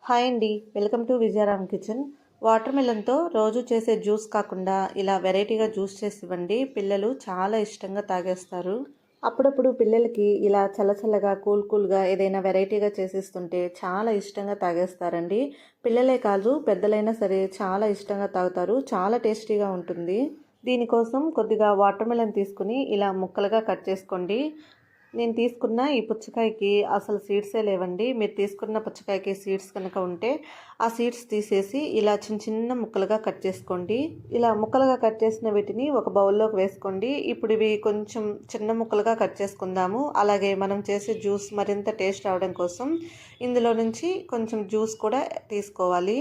Hi అండి. Welcome to Vijayaram kitchen. Water మిలన్‌తో రోజు చేసే జ్యూస్ కాకుండా ఇలా వెరైటీగా జ్యూస్ చేసి ఇవ్వండి. పిల్లలు చాలా ఇష్టంగా తాగేస్తారు. అప్పుడప్పుడు పిల్లలకి ఇలా చల్లచల్లగా, కూల్‌గా ఏదైనా వెరైటీగా చేసిస్తుంటే చాలా ఇష్టంగా తాగేస్తారండి. పిల్లలే కాదు పెద్దలైనా సరే చాలా ఇష్టంగా తాగుతారు. చాలా టేస్టీగా ఉంటుంది. దీనికోసం కొద్దిగా వాటర్ మిలన్ తీసుకుని ఇలా ముక్కలుగా కట్ చేసుకోండి. నేను తీసుకున్న ఈ పుచ్చకాయకి అసలు సీడ్సే లేవండి. మీరు తీసుకున్న పుచ్చకాయకి సీడ్స్ కనుక ఉంటే ఆ సీడ్స్ తీసేసి ఇలా చిన్న చిన్న ముక్కలుగా కట్ చేసుకోండి. ఇలా ముక్కలుగా కట్ చేసిన వీటిని ఒక బౌల్లోకి వేసుకోండి. ఇప్పుడు ఇవి కొంచెం చిన్న ముక్కలుగా కట్ చేసుకుందాము. అలాగే మనం చేసే జ్యూస్ మరింత టేస్ట్ రావడం కోసం ఇందులో నుంచి కొంచెం జ్యూస్ కూడా తీసుకోవాలి.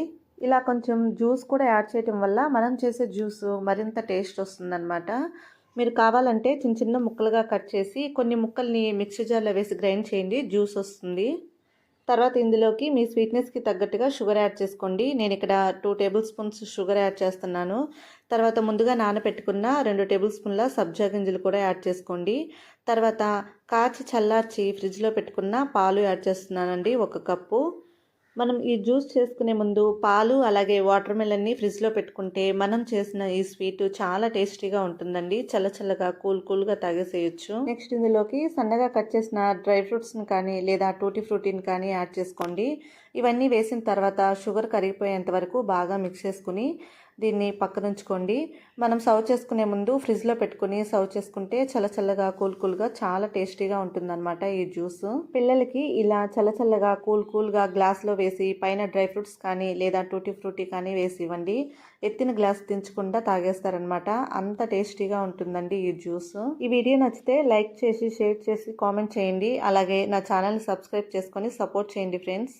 ఇలా కొంచెం జ్యూస్ కూడా యాడ్ చేయటం వల్ల మనం చేసే జ్యూస్ మరింత టేస్ట్ వస్తుందన్నమాట. మీరు కావాలంటే చిన్న చిన్న ముక్కలుగా కట్ చేసి కొన్ని ముక్కల్ని మిక్సీ జార్లో వేసి గ్రైండ్ చేయండి, జ్యూస్ వస్తుంది. తర్వాత ఇందులోకి మీ స్వీట్నెస్కి తగ్గట్టుగా షుగర్ యాడ్ చేసుకోండి. నేను ఇక్కడ 2 టేబుల్ స్పూన్స్ షుగర్ యాడ్ చేస్తున్నాను. తర్వాత ముందుగా నానబెట్టుకున్న 2 టేబుల్ స్పూన్ల సబ్జా గింజలు కూడా యాడ్ చేసుకోండి. తర్వాత కాచి చల్లార్చి ఫ్రిడ్జ్లో పెట్టుకున్న పాలు యాడ్ చేస్తున్నానండి, 1 కప్పు. మనం ఈ జ్యూస్ చేసుకునే ముందు పాలు అలాగే వాటర్ మిలన్ని ఫ్రిడ్జ్లో పెట్టుకుంటే మనం చేసిన ఈ స్వీట్ చాలా టేస్టీగా ఉంటుందండి. చల్లచల్లగా కూల్గా తాగేసేయచ్చు. నెక్స్ట్ ఇందులోకి సన్నగా కట్ చేసిన డ్రై ఫ్రూట్స్ని కానీ లేదా టూటీ ఫ్రూటీని కానీ యాడ్ చేసుకోండి. ఇవన్నీ వేసిన తర్వాత షుగర్ కరిగిపోయేంత వరకు బాగా మిక్స్ చేసుకుని దీన్ని పక్కనుంచుకోండి. మనం సర్వ్ చేసుకునే ముందు ఫ్రిడ్జ్లో పెట్టుకుని సర్వ్ చేసుకుంటే చల్లచల్లగా కూల్గా చాలా టేస్టీగా ఉంటుందన్నమాట ఈ జ్యూస్. పిల్లలకి ఇలా చల్లచల్లగా కూల్గా గ్లాస్లో వేసి పైన డ్రై ఫ్రూట్స్ కానీ లేదా టూటీ ఫ్రూటీ కానీ వేసి ఇవ్వండి. ఎత్తిన గ్లాస్ దించకుండా తాగేస్తారనమాట. అంత టేస్టీగా ఉంటుందండి ఈ జ్యూస్. ఈ వీడియో నచ్చితే లైక్ చేసి షేర్ చేసి కామెంట్ చేయండి. అలాగే నా ఛానల్ని సబ్స్క్రైబ్ చేసుకొని సపోర్ట్ చేయండి ఫ్రెండ్స్.